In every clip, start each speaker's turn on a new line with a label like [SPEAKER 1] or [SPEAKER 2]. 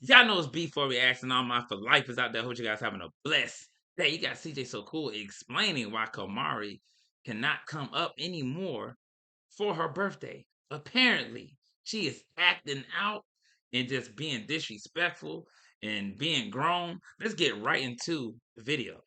[SPEAKER 1] Y'all know it's before reaction. All my for life is out there. Hope you guys having a blessed day. You got CJ So Cool explaining why Camari cannot come up anymore for her birthday. Apparently, she is acting out and just being disrespectful and being grown. Let's get right into the video.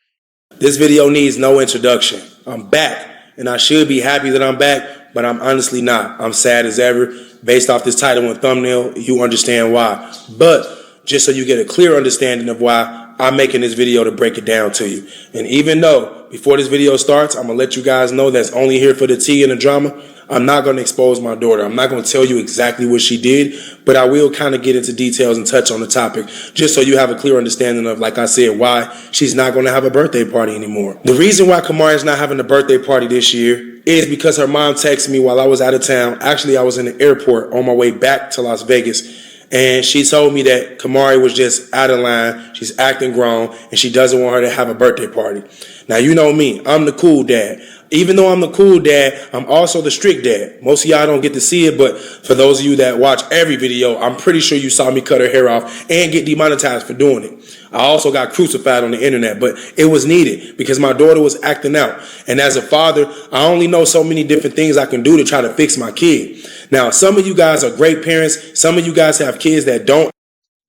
[SPEAKER 2] This video needs no introduction. I'm back, and I should be happy that I'm back, but I'm honestly not. I'm sad as ever. Based off this title and thumbnail, you understand why. But just so you get a clear understanding of why, I'm making this video to break it down to you. And even though, before this video starts, I'm going to let you guys know that's only here for the tea and the drama, I'm not going to expose my daughter. I'm not going to tell you exactly what she did, but I will kind of get into details and touch on the topic just so you have a clear understanding of, like I said, why she's not going to have a birthday party anymore. The reason why Camari is not having a birthday party this year is because her mom texted me while I was out of town. Actually, I was in the airport on my way back to Las Vegas. And she told me that Camari was just out of line. She's acting grown and she doesn't want her to have a birthday party. Now, you know me. I'm the cool dad. Even though I'm the cool dad, I'm also the strict dad. Most of y'all don't get to see it, but for those of you that watch every video, I'm pretty sure you saw me cut her hair off and get demonetized for doing it. I also got crucified on the internet, but it was needed because my daughter was acting out. And as a father, I only know so many different things I can do to try to fix my kid. Now, some of you guys are great parents. Some of you guys have kids that don't.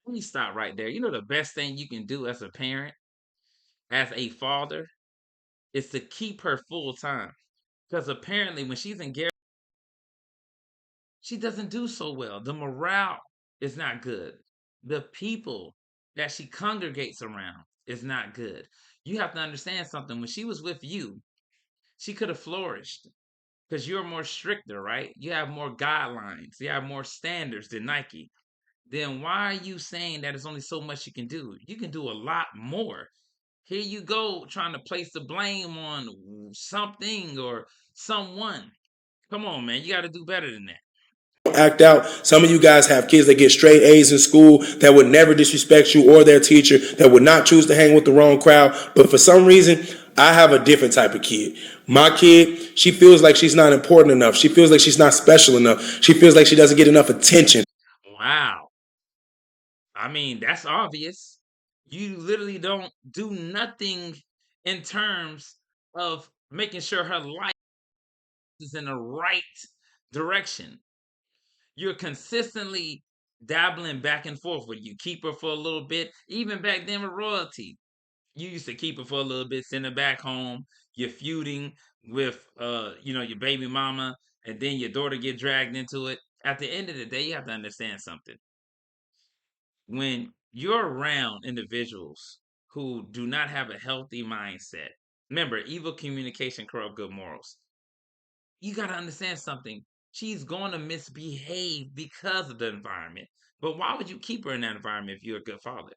[SPEAKER 1] Let me stop right there. You know the best thing you can do as a parent, as a father, is to keep her full time. Because apparently when she's in Gary, she doesn't do so well. The morale is not good. The people that she congregates around is not good. You have to understand something. When she was with you, she could have flourished because you're more stricter, right? You have more guidelines, you have more standards than Nike. Then why are you saying that it's only so much you can do? You can do a lot more. Here you go trying to place the blame on something or someone. Come on, man. You got to do better than that.
[SPEAKER 2] Act out. Some of you guys have kids that get straight A's in school that would never disrespect you or their teacher, that would not choose to hang with the wrong crowd. But for some reason, I have a different type of kid. My kid, she feels like she's not important enough. She feels like she's not special enough. She feels like she doesn't get enough attention.
[SPEAKER 1] Wow. I mean, that's obvious. You literally don't do nothing in terms of making sure her life is in the right direction. You're consistently dabbling back and forth with you. Keep her for a little bit. Even back then with royalty, you used to keep her for a little bit, send her back home. You're feuding with your baby mama, and then your daughter get dragged into it. At the end of the day, you have to understand something. When you're around individuals who do not have a healthy mindset, remember, evil communication corrupt good morals. You got to understand something. She's going to misbehave because of the environment. But why would you keep her in that environment if you're a good father?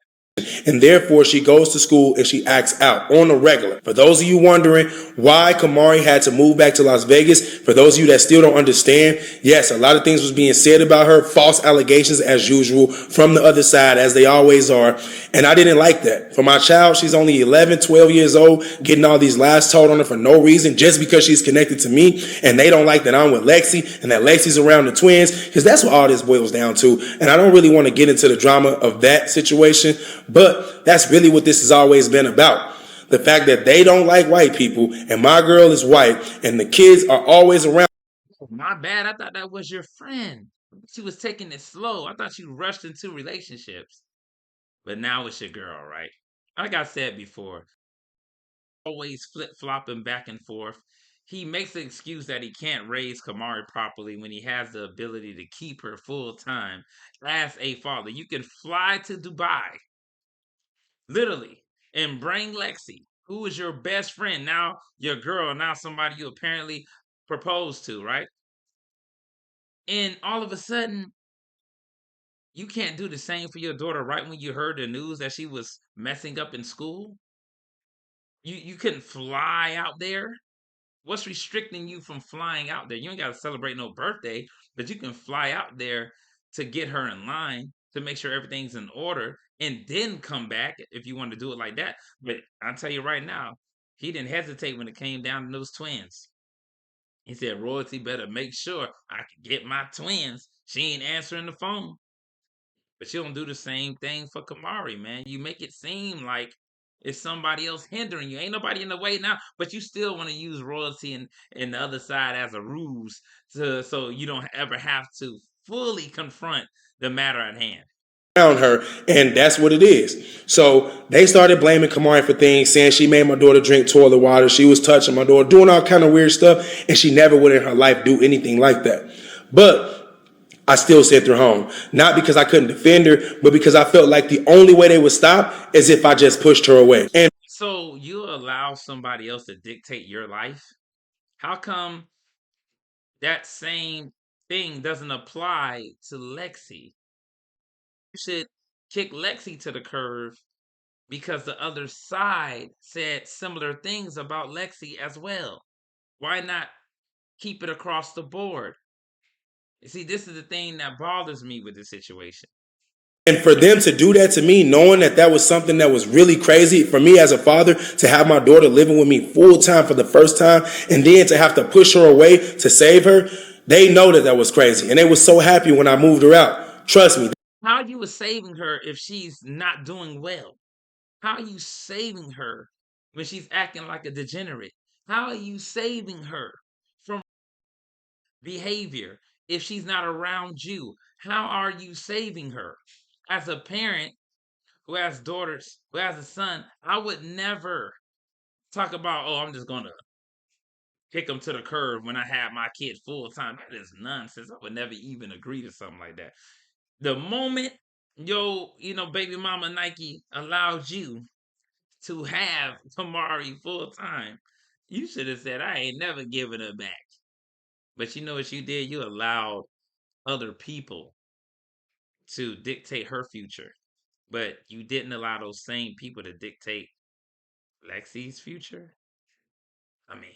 [SPEAKER 2] And therefore she goes to school and she acts out on a regular. For those of you wondering why Camari had to move back to Las Vegas, for those of you that still don't understand, yes, a lot of things was being said about her, false allegations as usual from the other side, as they always are. And I didn't like that. For my child, she's only 11, 12 years old, getting all these lies told on her for no reason, just because she's connected to me. And they don't like that I'm with Lexi and that Lexi's around the twins, because that's what all this boils down to. And I don't really want to get into the drama of that situation, but that's really what this has always been about. The fact that they don't like white people and my girl is white and the kids are always around.
[SPEAKER 1] Oh, my bad. I thought that was your friend. She was taking it slow. I thought you rushed into relationships. But now it's your girl, right? Like I said before, always flip flopping back and forth. He makes the excuse that he can't raise Kamari properly when he has the ability to keep her full time as a father. You can fly to Dubai, literally, and bring Lexi, who is your best friend, now your girl, now somebody you apparently proposed to, right? And all of a sudden, you can't do the same for your daughter right when you heard the news that she was messing up in school. You couldn't fly out there. What's restricting you from flying out there? You ain't got to celebrate no birthday, but you can fly out there to get her in line to make sure everything's in order and then come back if you want to do it like that. But I'll tell you right now, he didn't hesitate when it came down to those twins. He said, Royalty better make sure I can get my twins. She ain't answering the phone. But you don't do the same thing for Kamari, man. You make it seem like it's somebody else hindering you. Ain't nobody in the way now, but you still want to use royalty and the other side as a ruse to so you don't ever have to fully confront the matter at hand.
[SPEAKER 2] Around her, and that's what it is. So they started blaming Kamari for things, saying she made my daughter drink toilet water, she was touching my daughter, doing all kind of weird stuff, and she never would in her life do anything like that. But I still sent her home, not because I couldn't defend her, but because I felt like the only way they would stop is if I just pushed her away. And
[SPEAKER 1] So you allow somebody else to dictate your life? How come that same thing doesn't apply to Lexi? You should kick Lexi to the curb because the other side said similar things about Lexi as well. Why not keep it across the board? You see, this is the thing that bothers me with the situation.
[SPEAKER 2] And for them to do that to me, knowing that that was something that was really crazy for me as a father, to have my daughter living with me full time for the first time, and then to have to push her away to save her, they know that that was crazy. And they were so happy when I moved her out. Trust me.
[SPEAKER 1] How are you saving her if she's not doing well? How are you saving her when she's acting like a degenerate? How are you saving her from behavior if she's not around you? How are you saving her? As a parent who has daughters, who has a son, I would never talk about, oh, I'm just going to kick them to the curb when I have my kid full time. That is nonsense. I would never even agree to something like that. The moment baby mama Nike allowed you to have Kamari full time, you should have said, I ain't never giving her back. But you know what you did? You allowed other people to dictate her future. But you didn't allow those same people to dictate Lexi's future. I mean,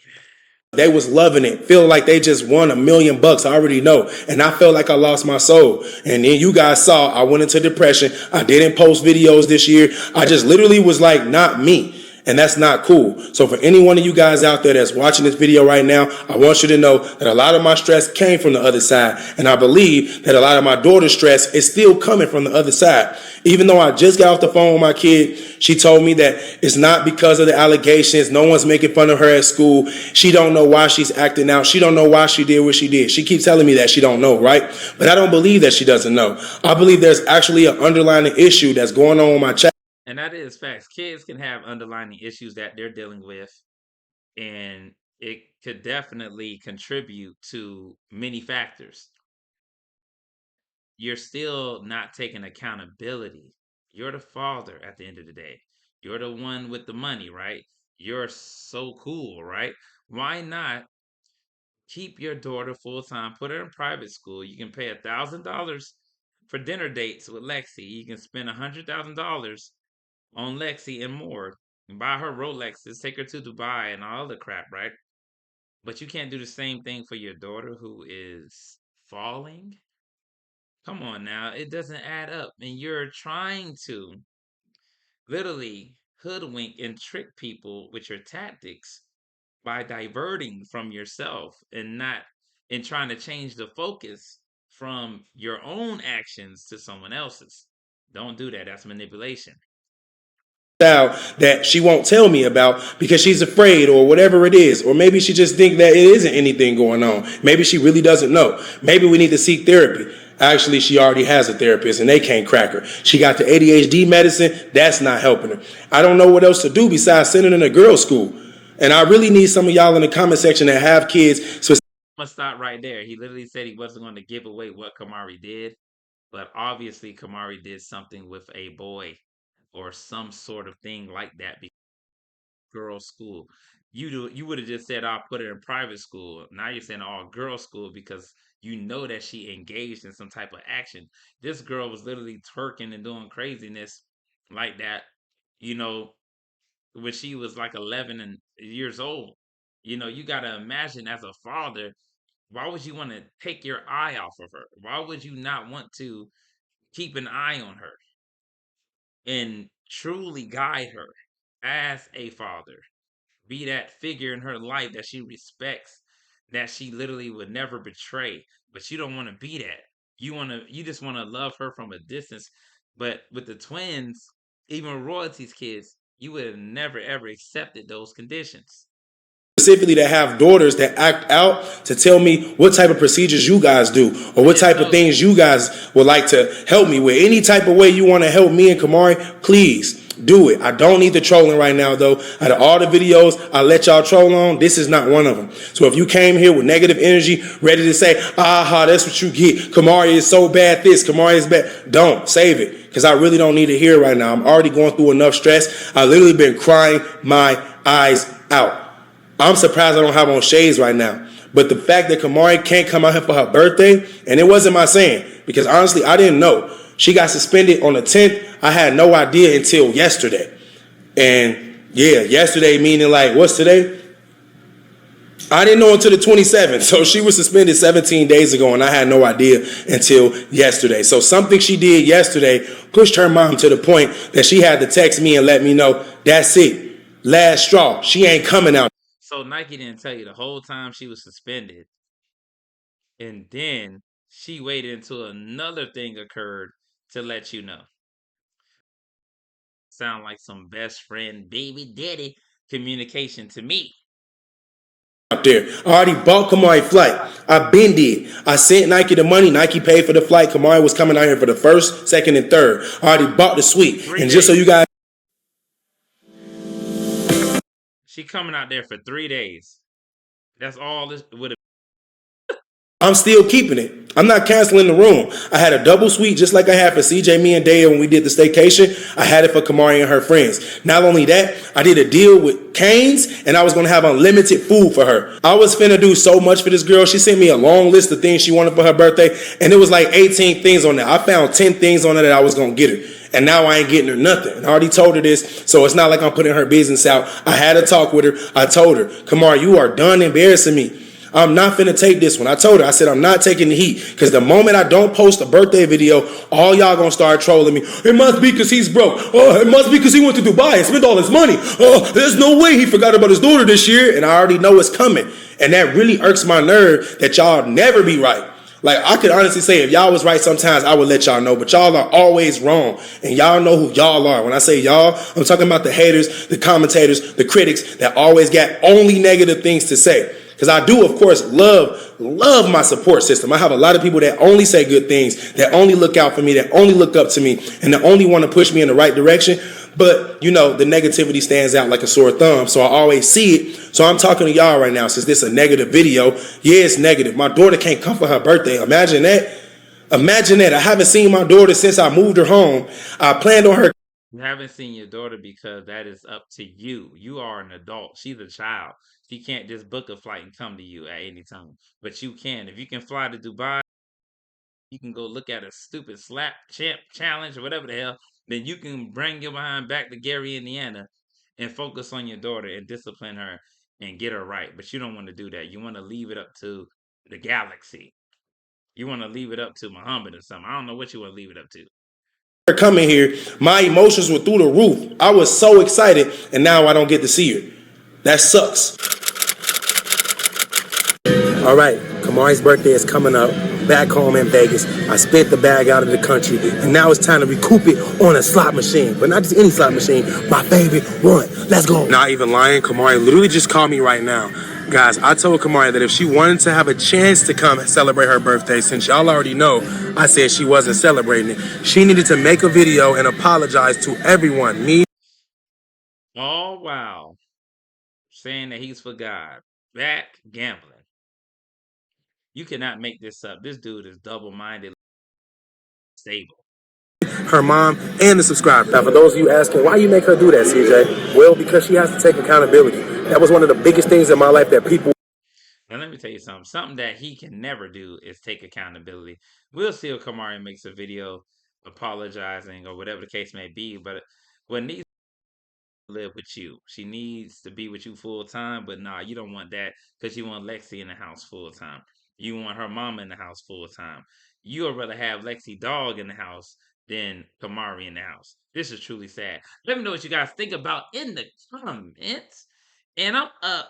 [SPEAKER 2] They was loving it, feeling like they just won $1 million. I already know. And I felt like I lost my soul. And then you guys saw I went into depression. I didn't post videos this year. I just literally was like, not me. And that's not cool. So for any one of you guys out there that's watching this video right now, I want you to know that a lot of my stress came from the other side. And I believe that a lot of my daughter's stress is still coming from the other side. Even though I just got off the phone with my kid, she told me that it's not because of the allegations. No one's making fun of her at school. She don't know why she's acting out. She don't know why she did what she did. She keeps telling me that she don't know, right? But I don't believe that she doesn't know. I believe there's actually an underlying issue that's going on with my child.
[SPEAKER 1] and that is facts. Kids can have underlying issues that they're dealing with, and it could definitely contribute to many factors. You're still not taking accountability. You're the father at the end of the day. You're the one with the money, right? You're so cool, right? Why not keep your daughter full time, put her in private school? You can pay $1,000 for dinner dates with Lexi. You can spend $100,000 on Lexi and more. And buy her Rolexes, take her to Dubai and all the crap, right? But you can't do the same thing for your daughter who is falling. Come on now, it doesn't add up. And you're trying to literally hoodwink and trick people with your tactics by diverting from yourself and trying to change the focus from your own actions to someone else's. Don't do that. That's manipulation.
[SPEAKER 2] That she won't tell me about because she's afraid or whatever it is, or maybe she just think that it isn't anything going on. Maybe she really doesn't know. Maybe we need to seek therapy. Actually, she already has a therapist and they can't crack her. She got the ADHD medicine. That's not helping her. I don't know what else to do besides sending her to girls school. And I really need some of y'all in the comment section that have kids.
[SPEAKER 1] I'm gonna stop right there. He literally said he wasn't going to give away what Kamari did, but obviously Kamari did something with a boy or some sort of thing like that. Girls' school. You would have just said I'll put her in private school. Now you're saying all girls' school because you know that she engaged in some type of action. This girl was literally twerking and doing craziness like that, you know, when she was like 11 and years old. You got to imagine as a father, why would you want to take your eye off of her? Why would you not want to keep an eye on her and truly guide her as a father? Be that figure in her life that she respects, that she literally would never betray. But you don't want to be that. You just wanna love her from a distance. But with the twins, even royalties kids, you would have never ever accepted those conditions.
[SPEAKER 2] Specifically to have daughters that act out to tell me what type of procedures you guys do or
[SPEAKER 1] I
[SPEAKER 2] what
[SPEAKER 1] didn't
[SPEAKER 2] type of
[SPEAKER 1] know.
[SPEAKER 2] things you guys would like to help me with. Any type of way you want to help me and Kamari, please do it. I don't need the trolling right now, though. Out of all the videos I let y'all troll on, this is not one of them. So if you came here with negative energy, ready to say, aha, that's what you get. Kamari is so bad this, Kamari is bad. Don't. Save it. Because I really don't need to hear it right now. I'm already going through enough stress. I literally been crying my eyes out. I'm surprised I don't have on shades right now. But the fact that Kamari can't come out here for her birthday, and it wasn't my saying, because honestly, I didn't know. She got suspended on the 10th. I had no idea until yesterday. And yeah, yesterday meaning like, what's today? I didn't know until the 27th. So she was suspended 17 days ago, and I had no idea until yesterday. So something she did yesterday pushed her mom to the point that she had to text me and let me know, that's it. Last straw. She ain't coming out.
[SPEAKER 1] So Nike didn't tell you the whole time she was suspended, and then she waited until another thing occurred to let you know. Sound like some best friend, baby daddy communication to me.
[SPEAKER 2] Out there. I already bought Kamari flight. I been did. I sent Nike the money. Nike paid for the flight. Kamari was coming out here for the first, second, and third. I already bought the suite.
[SPEAKER 1] Three
[SPEAKER 2] And just so
[SPEAKER 1] days.
[SPEAKER 2] you guys,
[SPEAKER 1] She coming out there for 3 days. That's all this would have.
[SPEAKER 2] I'm still keeping it. I'm not canceling the room. I had a double suite just like I had for CJ, me, and Daya when we did the staycation. I had it for Kamari and her friends. Not only that, I did a deal with Cane's and I was going to have unlimited food for her. I was finna do so much for this girl. She sent me a long list of things she wanted for her birthday, and it was like 18 things on there. I found 10 things on there that I was going to get her. And now I ain't getting her nothing. I already told her this, so it's not like I'm putting her business out. I had a talk with her. I told her, Kamari, you are done embarrassing me. I'm not finna take this one. I told her, I said, I'm not taking the heat. Because the moment I don't post a birthday video, all y'all gonna start trolling me. It must be because he's broke. Oh, it must be because he went to Dubai and spent all his money. Oh, there's no way he forgot about his daughter this year. And I already know it's coming. And that really irks my nerve that y'all never be right. Like, I could honestly say if y'all was right sometimes, I would let y'all know. But y'all are always wrong. And y'all know who y'all are. When I say y'all, I'm talking about the haters, the commentators, the critics that always got only negative things to say. Because I do, of course, love my support system. I have a lot of people that only say good things, that only look out for me, that only look up to me, and that only want to push me in the right direction. But, you know, the negativity stands out like a sore thumb, so I always see it. So I'm talking to y'all right now, since this is a negative video. Yeah, it's negative. My daughter can't come for her birthday. Imagine that. Imagine that. I haven't seen my daughter since I moved her home. I planned on her.
[SPEAKER 1] You haven't seen your daughter because that is up to you. You are an adult. She's a child. She can't just book a flight and come to you at any time. But you can. If you can fly to Dubai, you can go look at a stupid slap champ challenge or whatever the hell. Then you can bring your behind back to Gary, Indiana, and focus on your daughter and discipline her and get her right. But you don't want to do that. You want to leave it up to the galaxy. You want to leave it up to Muhammad or something. I don't know what you want to leave it up to.
[SPEAKER 2] Coming here, my emotions were through the roof. I was so excited, and now I don't get to see her. That sucks. All right, Kamari's birthday is coming up. Back home in Vegas, I spent the bag out of the country, and now it's time to recoup it on a slot machine. But not just any slot machine, my favorite one. Let's go. Not even lying, Kamari literally just called me right now. Guys, I told Kamari that if she wanted to have a chance to come celebrate her birthday, since y'all already know I said she wasn't celebrating it, she needed to make a video and apologize to everyone. Me.
[SPEAKER 1] Oh, wow. Saying that he's for God. Back gambling. You cannot make this up. This dude is double-minded, stable.
[SPEAKER 2] Her mom, and the subscriber. Now, for those of you asking, why you make her do that, CJ? Well, because she has to take accountability. That was one of the biggest things in my life that people.
[SPEAKER 1] Now, let me tell you something. Something that he can never do is take accountability. We'll see if Kamari makes a video apologizing or whatever the case may be, but what needs to live with you. She needs to be with you full time, but nah, you don't want that because you want Lexi in the house full time. You want her mama in the house full time. You would rather have Lexi dog in the house than Kamari in the house. This is truly sad. Let me know what you guys think about in the comments. And I'm up.